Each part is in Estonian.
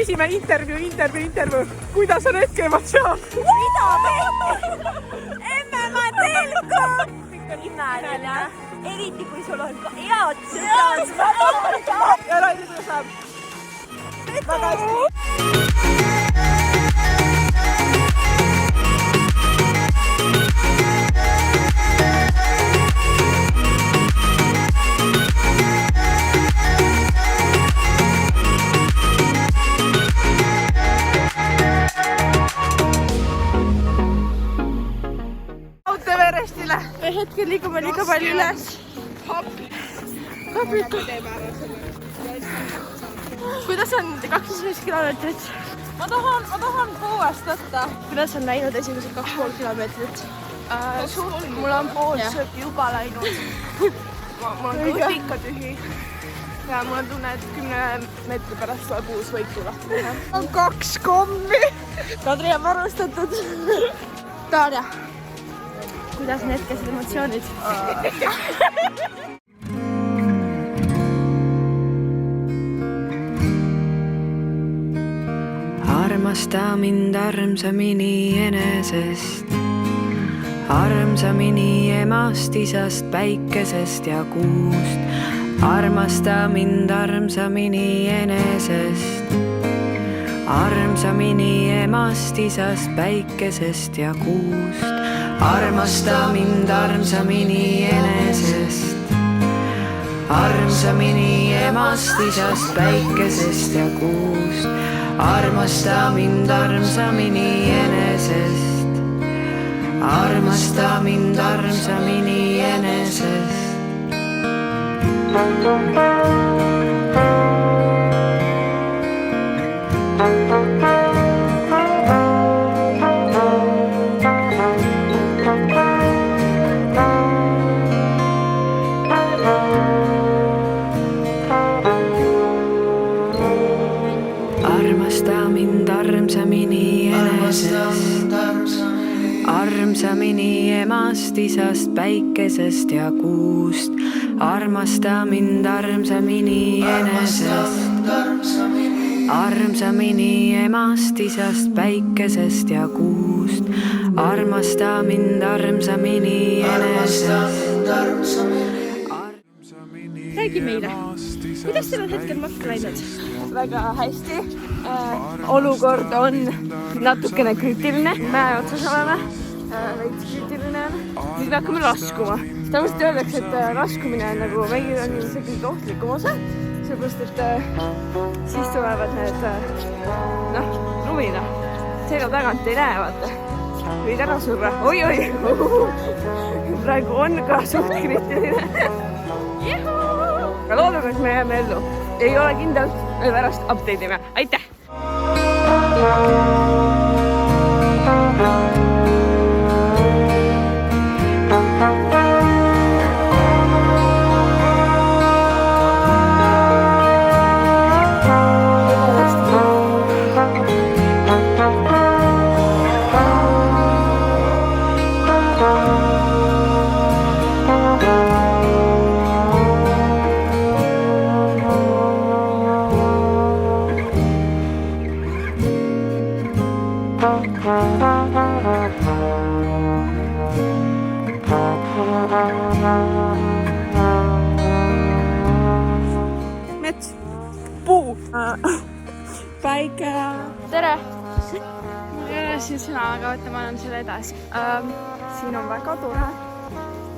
küsime intervjuu. Kuidas on hetke emotsioon? Mida veel? Emme, ma telgu! Imeline. Eriti kui sul on ka head sõbrad. Ja Raili, kuidas läheb? Väga hästi. Everestile. Me hetkel liigume liiga palju üles. Kuidas on 25 kilomeetrit? Ma tahan poolest võtta. Kuidas on läinud esimesed 2,5 kilomeetrit? Mul on poolsööki juba läinud. Mul on kõht ikka tühi. Ja mul on tunne, et 10 meetri pärast tuleb uus võitu lahti. On 2 kommi. Kadri on varustatud. Tarja. Kuidas on hetkesed emotsioonid? Armasta mind armsamini enesest, armsamini emast, isast, päikesest ja kuust. Armasta mind armsamini enesest, armsamini emast, isast, päikesest ja kuust. Armasta mind armsamini enesest, armsamini emast, isast, päikesest ja kuust. Armasta mind armsamini enesest, armasta mind armsamini enesest. Armasta mind armsamini enesest, armsamini emast, isast, päikesest ja kuust. Armasta mind armsamini enesest, armsamini emast, isast, päikesest ja kuust. Armasta mind armsamini enesest. Räägi meile, kuidas teil on hetkel matka läinud? Väga hästi. Olukord on natukene kriitiline. Mäe otsas oleme. Veits kriitiline on. Nüüd me hakkame raskuma. Tavaliselt öeldakse, et raskumine on nagu meil on see kõige ohtlikum osa. Seepärast, et siis tulevad need lumina. Selga tagant ei näe, vaata. Võid ära surra. Oi! Praegu on ka suht kriitiline. Ma loodame, et me jääme ellu. Ei ole kindel, me pärast update ime. Aitäh! Mets, puu, päike. Tere! Mul ei ole siin sõna, aga võtta ma annan selle edasi. Siin on väga tore,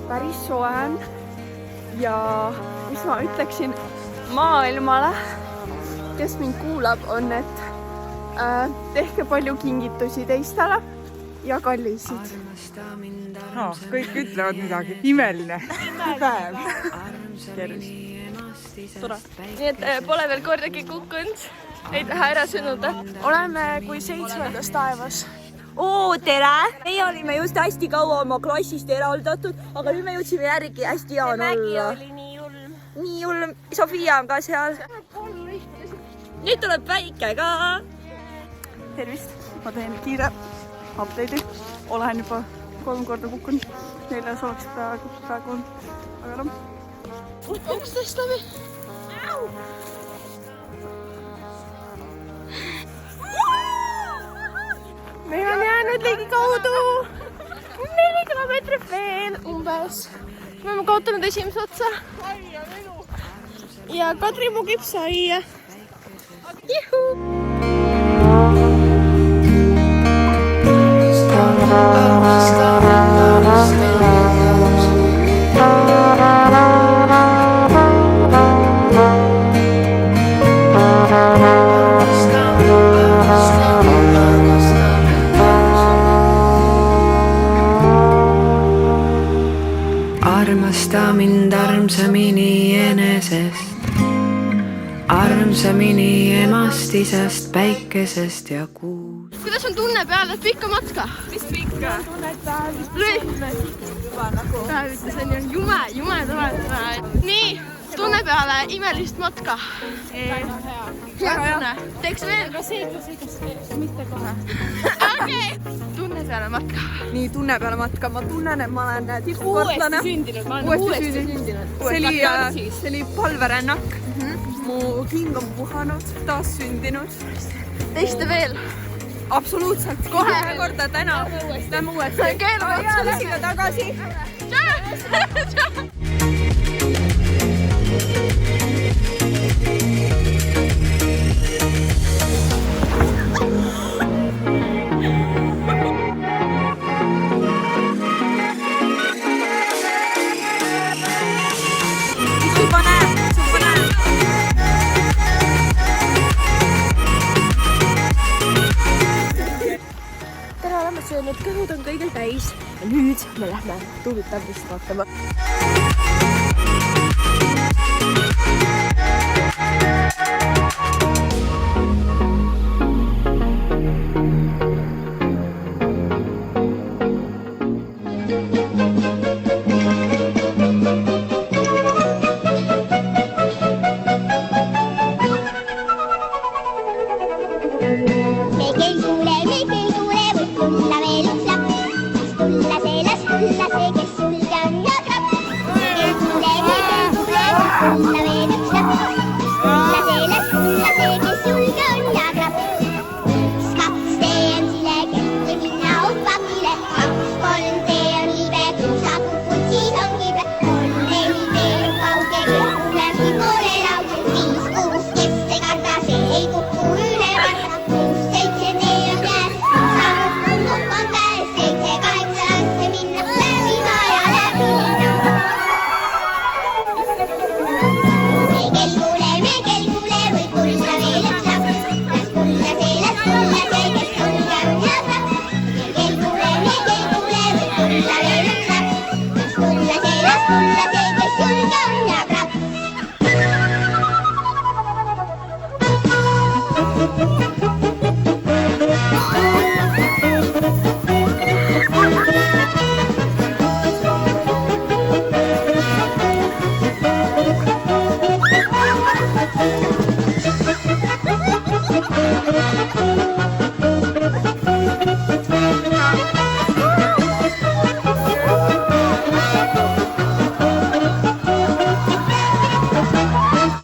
päris soe on ja mis ma ütleksin maailmale, kes mind kuulab, on, et tehke palju kingitusi teistele ja kallisid. No, kõik ütlevad midagi. Imeline päev. Tore. Nii et pole veel kordagi kukkunud. Ei taha ära sõnuda. Oleme kui 7. taevas. Oo, tere! Meie olime just hästi kaua oma klassist eraldatud, aga nüüd me jõudsime järgi, hästi hea on olla. Mägi oli nii julm. Nii julm. Sofia on ka seal. Nüüd tuleb päike ka. Tervist, ma teen kiire update'i. Olen juba 3 korda kukkunud. 4 oleks praegu on. Aga noh. Ukstest läbi. meil on jäänud ligikaudu 4 kilomeetrit veel umbes. Me oleme kaotanud esimese otsa. Ja Kadri mugib saia. Juhu! Armasta mind armsamini enesest, armsamini emast, isast, päikesest ja kuust. Kuidas on tunne peale pikka matka? Mis pikka? Päev ütles, on ju jume tore. Nii, tunne peale imelist matka. Hea tunne. Teeks veel? Mitte kohe. Okei, tunne peale matka. Nii, tunne peale matka. Ma tunnen, et ma olen tippsportlane. Uuesti sündinud. See oli palverännak. Mu king on puhanud, taas sündinud. Teiste veel? Absoluutselt. Kohe korda täna. Lähme uuesti. Keerame otsale tagasi. Täna oleme söönud, kõhud on kõigil täis. Ja nüüd me lähme tuulitardist vaatama. La